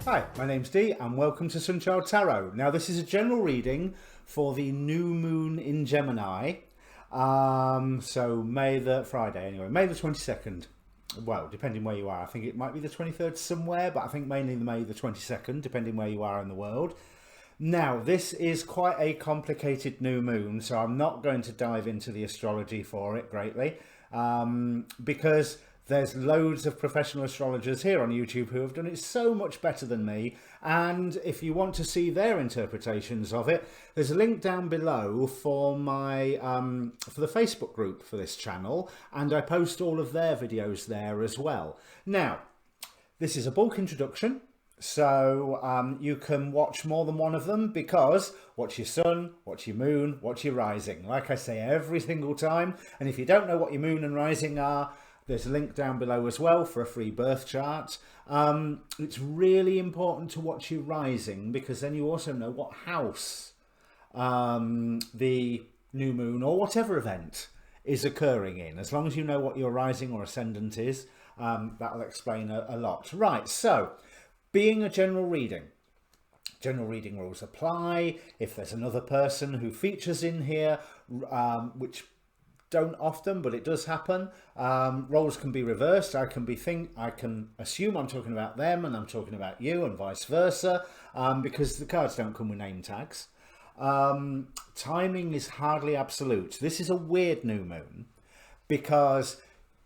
Hi, my name's Dee and welcome to Untitled Tarot. Now this is a general reading for the new moon in Gemini. So May the 22nd. Well, depending where you are. I think it might be the 23rd somewhere, but I think mainly the May the 22nd, depending where you are in the world. Now, this is quite a complicated new moon, so I'm not going to dive into the astrology for it greatly, because there's loads of professional astrologers here on YouTube who have done it so much better than me. And if you want to see their interpretations of it, there's a link down below for my for the Facebook group for this channel, and I post all of their videos there as well. Now, this is a bulk introduction, so you can watch more than one of them, because watch your sun, watch your moon, watch your rising, like I say every single time. And if you don't know what your moon and rising are, there's a link down below as well for a free birth chart. It's really important to watch your rising, because then you also know what house the new moon or whatever event is occurring in. As long as you know what your rising or ascendant is, that'll explain a lot. Right, so being a general reading rules apply. If there's another person who features in here, which don't often, but it does happen, roles can be reversed. I can assume I'm talking about them and I'm talking about you, and vice versa, because the cards don't come with name tags. Timing is hardly absolute. This is a weird new moon, because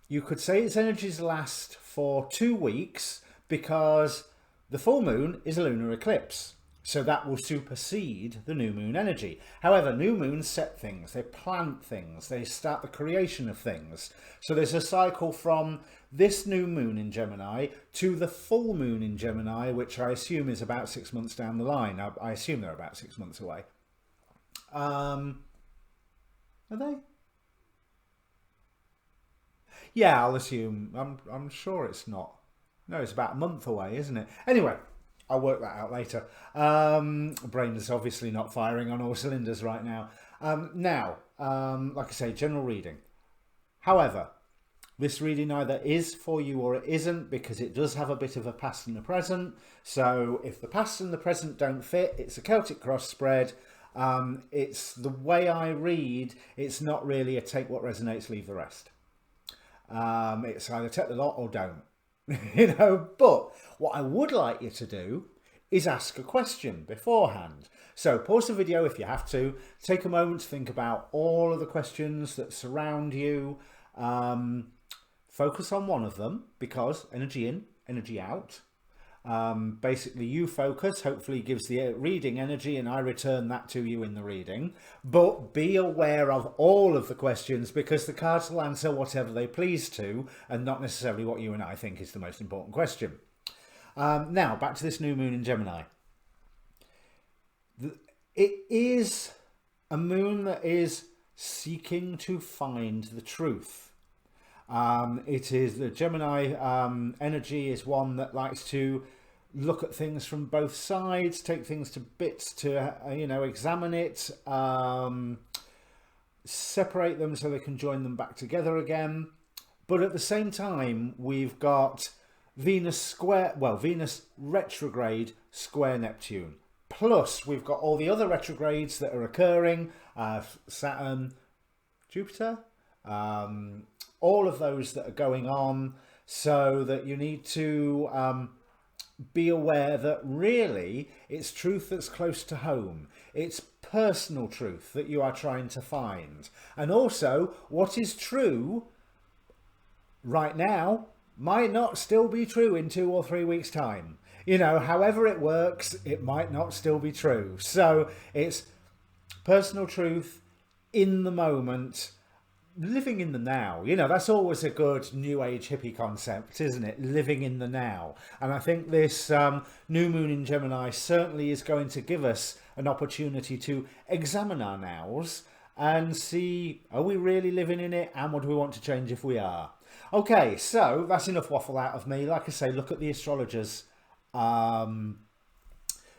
you could say its energies last for 2 weeks, because the full moon is a lunar eclipse. So that will supersede the new moon energy. However, new moons set things, they plant things, they start the creation of things. So there's a cycle from this new moon in Gemini to the full moon in Gemini, which I assume is about 6 months down the line. I assume they're about 6 months away. Are they? Yeah, I'll assume. I'm sure it's not. No, it's about a month away, isn't it? Anyway, I'll work that out later. Brain is obviously not firing on all cylinders right now. Like I say, general reading. However, this reading either is for you or it isn't, because it does have a bit of a past and a present. So if the past and the present don't fit, it's a Celtic cross spread. It's the way I read. It's not really a take what resonates, leave the rest. It's either take the lot or don't. You know, but what I would like you to do is ask a question beforehand. So pause the video if you have to, take a moment to think about all of the questions that surround you. Focus on one of them, because energy in, energy out. Basically you focus, hopefully gives the reading energy, and I return that to you in the reading. But be aware of all of the questions, because the cards will answer whatever they please to, and not necessarily what you and I think is the most important question. Now back to this new moon in Gemini. It is a moon that is seeking to find the truth. It is the Gemini energy is one that likes to look at things from both sides, take things to bits to examine it, separate them so they can join them back together again. But at the same time, we've got Venus retrograde square Neptune, plus we've got all the other retrogrades that are occurring, Saturn, Jupiter, all of those that are going on, so that you need to be aware that really it's truth that's close to home. It's personal truth that you are trying to find. And also, what is true right now might not still be true in 2 or 3 weeks' time. You know, however it works, it might not still be true. So it's personal truth in the moment, living in the now. You know, that's always a good new age hippie concept, isn't it? Living in the now. And I think this new moon in Gemini certainly is going to give us an opportunity to examine our nows and see, are we really living in it, and what do we want to change if we are? Okay, so that's enough waffle out of me. Like I say, look at the astrologers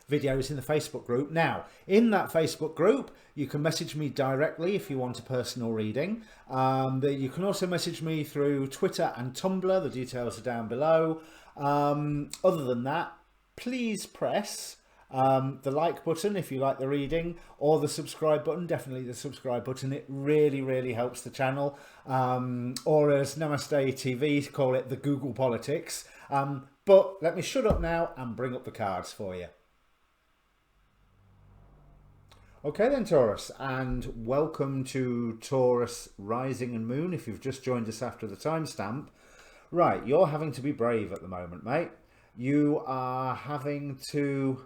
videos in the Facebook group. Now, in that Facebook group, you can message me directly if you want a personal reading. You can also message me through Twitter and Tumblr. The details are down below. Other than that, please press the like button if you like the reading, or the subscribe button. Definitely the subscribe button. It really, really helps the channel. Or as Namaste TV call it, the Google politics. But let me shut up now and bring up the cards for you. Okay then, Taurus, and welcome to Taurus Rising and Moon if you've just joined us after the timestamp. Right, you're having to be brave at the moment, mate. You are having to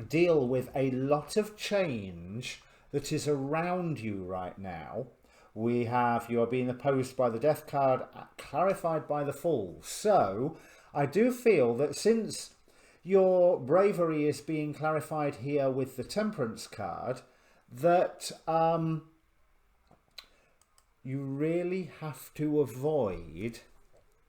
deal with a lot of change that is around you right now. We have, you are being opposed by the Death card, clarified by the Fool. So I do feel that since your bravery is being clarified here with the Temperance card, that you really have to avoid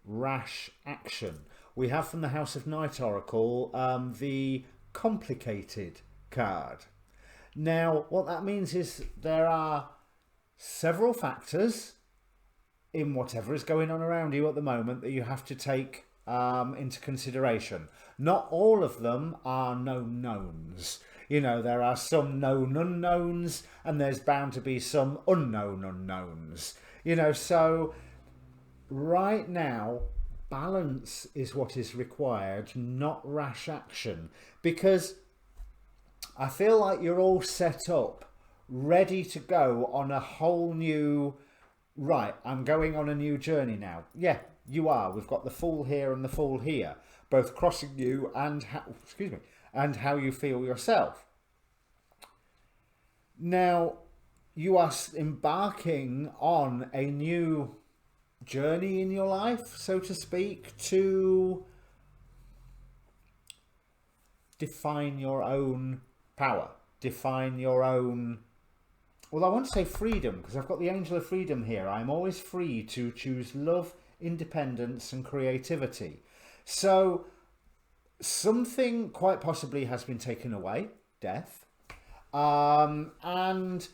rash action. We have from the House of Night Oracle the Complicated card. Now what that means is there are several factors in whatever is going on around you at the moment that you have to take into consideration. Not all of them are known knowns. You know, there are some known unknowns and there's bound to be some unknown unknowns. You know, so right now balance is what is required, not rash action, because I feel like you're all set up, ready to go on a whole new, right, I'm going on a new journey now. Yeah, you are. We've got the Fool here and the Fool here, both crossing you and how, excuse me, and how you feel yourself. Now, you are embarking on a new journey in your life, so to speak, to define your own power, define your own, well, I want to say freedom, because I've got the Angel of Freedom here. I'm always free to choose love, independence and creativity. So something quite possibly has been taken away, death, and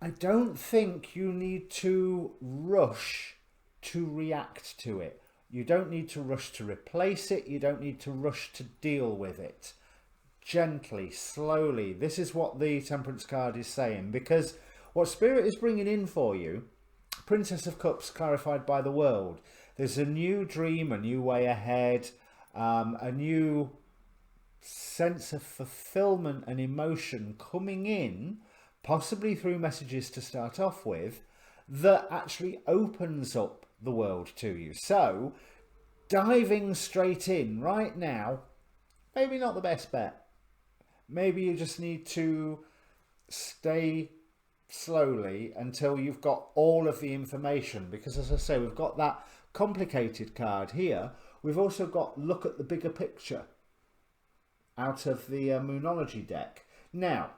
I don't think you need to rush to react to it. You don't need to rush to replace it. You don't need to rush to deal with it. Gently, slowly. This is what the Temperance card is saying, because what Spirit is bringing in for you, Princess of Cups clarified by the World. There's a new dream, a new way ahead, a new sense of fulfillment and emotion coming in, possibly through messages to start off with, that actually opens up the world to you. So diving straight in right now, maybe not the best bet. Maybe you just need to stay slowly until you've got all of the information, because as I say, we've got that Complicated card here. We've also got Look at the Bigger Picture out of the Moonology deck. Now,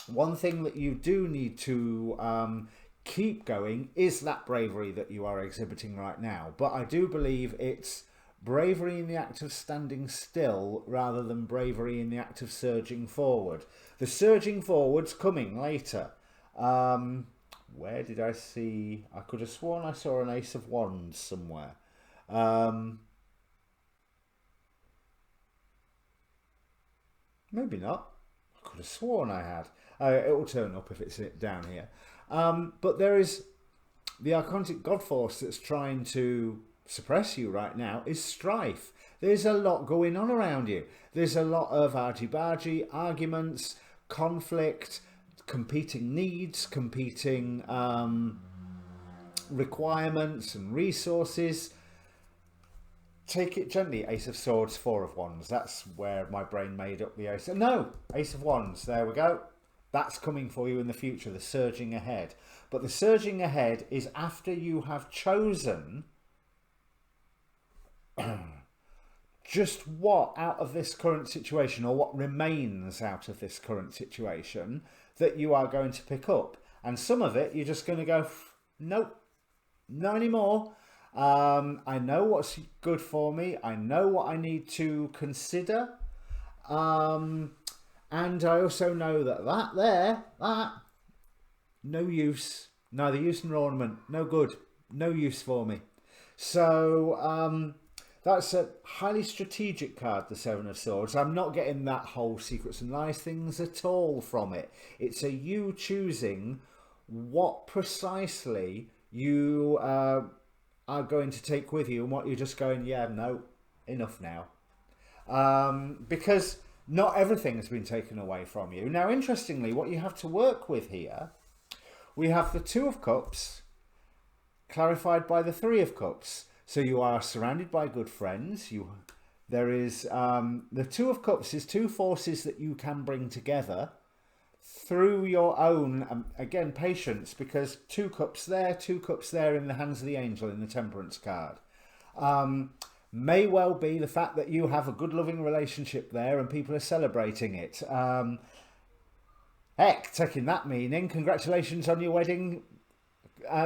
one thing that you do need to keep going is that bravery that you are exhibiting right now, but I do believe it's bravery in the act of standing still rather than bravery in the act of surging forward. The surging forward's coming later. Where did I see? I could have sworn I saw an Ace of Wands somewhere. Maybe not. I could have sworn I had. It will turn up if it's down here. But there is the Archontic God Force that's trying to suppress you right now is strife. There's a lot going on around you. There's a lot of argy-bargy, arguments, conflict, competing needs, competing requirements and resources. Take it gently. Ace of Swords, Four of Wands. That's where my brain made up the Ace. No, Ace of Wands. There we go. That's coming for you in the future, the surging ahead. But the surging ahead is after you have chosen just what out of this current situation, or what remains out of this current situation, that you are going to pick up. And some of it you're just going to go, nope, not anymore. I know what's good for me. I know what I need to consider. And I also know that no use, neither use nor ornament, no good, no use for me. So That's a highly strategic card, the Seven of Swords. I'm not getting that whole secrets and lies things at all from it. It's a you choosing what precisely you are going to take with you and what you're just going, yeah, no, enough now. Because not everything has been taken away from you. Now, interestingly, what you have to work with here, we have the Two of Cups clarified by the Three of Cups. So you are surrounded by good friends. There is the Two of Cups is two forces that you can bring together through your own, again, patience, because two cups there in the hands of the angel in the Temperance card. May well be the fact that you have a good loving relationship there and people are celebrating it. Heck, taking that meaning, congratulations on your wedding,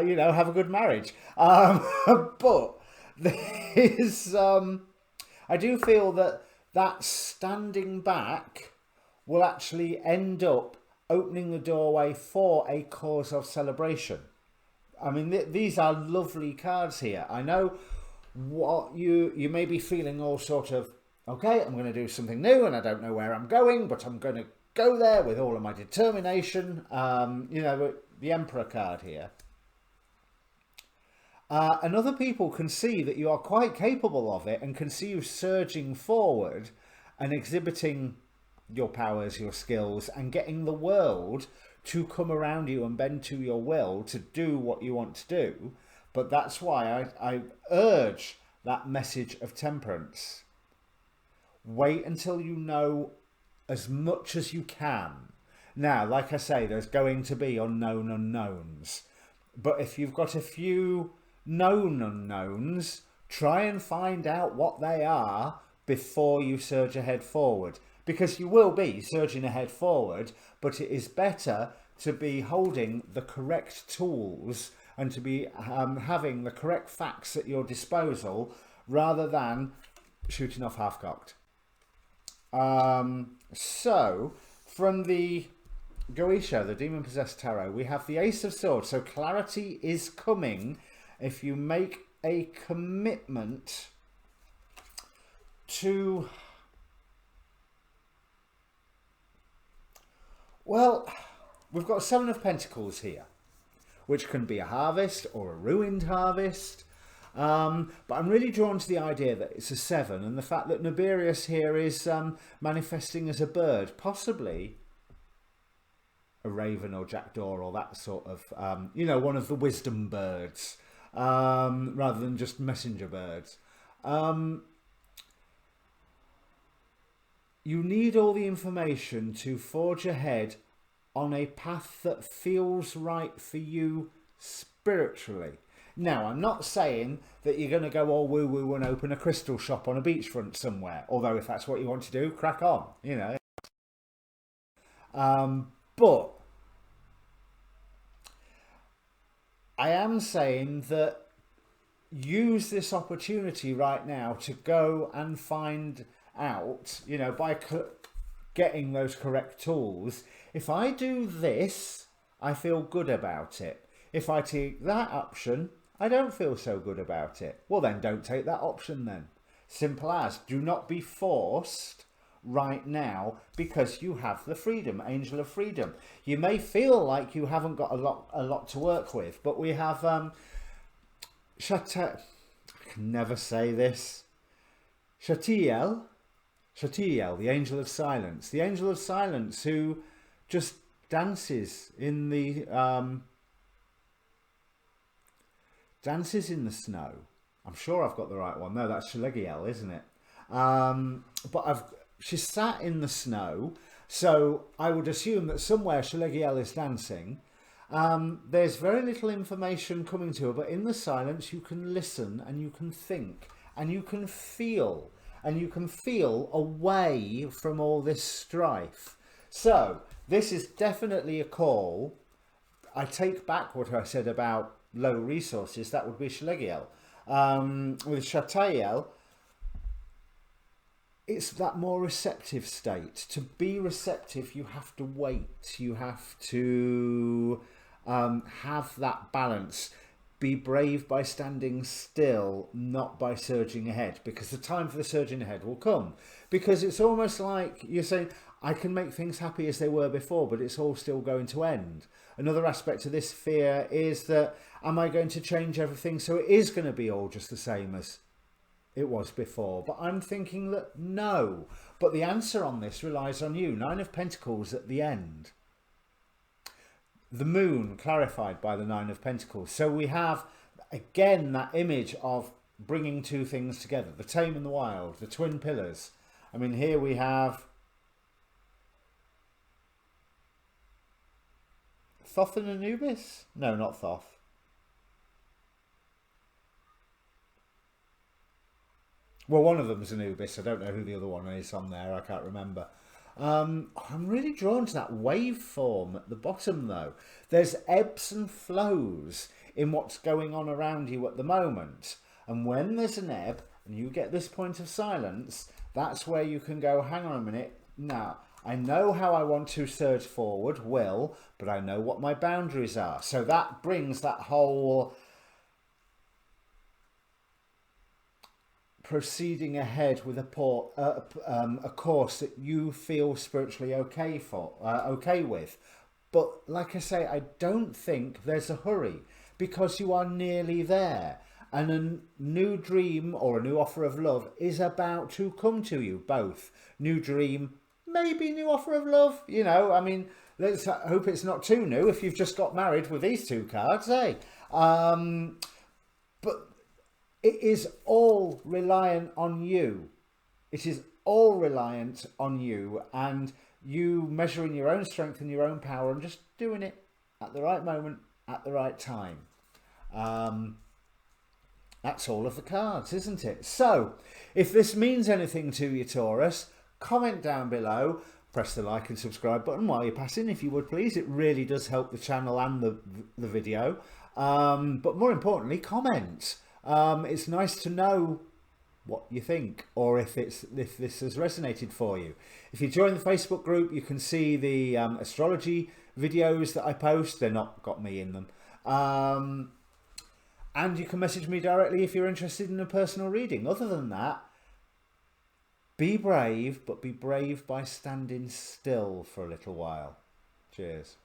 you know, have a good marriage. But there's, I do feel that that standing back will actually end up opening the doorway for a cause of celebration. I mean, these are lovely cards here. I know what you may be feeling all sort of, okay, I'm going to do something new and I don't know where I'm going, but I'm going to go there with all of my determination. You know, the Emperor card here. And other people can see that you are quite capable of it and can see you surging forward and exhibiting your powers, your skills, and getting the world to come around you and bend to your will to do what you want to do. But that's why I urge that message of temperance. Wait until you know as much as you can. Now, like I say, there's going to be unknown unknowns. But if you've got a few known unknowns, try and find out what they are before you surge ahead forward. Because you will be surging ahead forward, but it is better to be holding the correct tools and to be having the correct facts at your disposal rather than shooting off half-cocked. So, from the Goetia, the Demon-Possessed Tarot, we have the Ace of Swords. So clarity is coming if you make a commitment to... Well, we've got Seven of Pentacles here, which can be a harvest or a ruined harvest. But I'm really drawn to the idea that it's a 7 and the fact that Nibirius here is manifesting as a bird, possibly a raven or jackdaw or that sort of, you know, one of the wisdom birds, rather than just messenger birds. You need all the information to forge ahead on a path that feels right for you spiritually. Now, I'm not saying that you're going to go all woo-woo and open a crystal shop on a beachfront somewhere. Although if that's what you want to do, crack on, you know. But I am saying that use this opportunity right now to go and find out, you know, by getting those correct tools. If I do this, I feel good about it. If I take that option, I don't feel so good about it. Well, then don't take that option then. Simple as. Do not be forced right now because you have the freedom, Angel of Freedom. You may feel like you haven't got a lot to work with, but we have I can never say this. Shatiel, the Angel of Silence. The Angel of Silence who just dances in the snow. I'm sure I've got the right one. No, that's Shalegiel, isn't it? But she's sat in the snow, so I would assume that somewhere Shalegiel is dancing. There's very little information coming to her, but in the silence you can listen and you can think and you can feel. And you can feel away from all this strife. So, this is definitely a call. I take back what I said about low resources. That would be Shalegiel. With Shatael, it's that more receptive state. To be receptive, you have to wait. You have to have that balance. be brave by standing still, not by surging ahead, because the time for the surging ahead will come. Because it's almost like you're saying, I can make things happy as they were before, but it's all still going to end. Another aspect of this fear is that, am I going to change everything so it is going to be all just the same as it was before? But I'm thinking that no. But the answer on this relies on you. 9 of Pentacles at the end. The moon clarified by the 9 of Pentacles. So we have, again, that image of bringing two things together. The tame and the wild, the twin pillars. I mean, here we have Thoth and Anubis? No, not Thoth. Well, one of them's Anubis. I don't know who the other one is on there. I can't remember. I'm really drawn to that waveform at the bottom, though. There's ebbs and flows in what's going on around you at the moment. And when there's an ebb and you get this point of silence, that's where you can go, hang on a minute. Now, I know how I want to surge forward, but I know what my boundaries are. So that brings that whole proceeding ahead with a course that you feel spiritually okay with. But like I say, I don't think there's a hurry, because you are nearly there, and a new dream or a new offer of love is about to come to you. Both new dream, maybe new offer of love. You know, I mean, let's hope it's not too new if you've just got married with these two cards, eh? But it is all reliant on you. It is all reliant on you, and you measuring your own strength and your own power and just doing it at the right moment, at the right time. That's all of the cards, isn't it? So, if this means anything to you, Taurus, comment down below. Press the like and subscribe button while you're passing, if you would please. It really does help the channel and the video. But more importantly, comment. It's nice to know what you think, or if this has resonated for you. If you join the Facebook group, you can see the astrology videos that I post. They're not got me in them. And you can message me directly if you're interested in a personal reading. Other than that, be brave, but be brave by standing still for a little while. Cheers.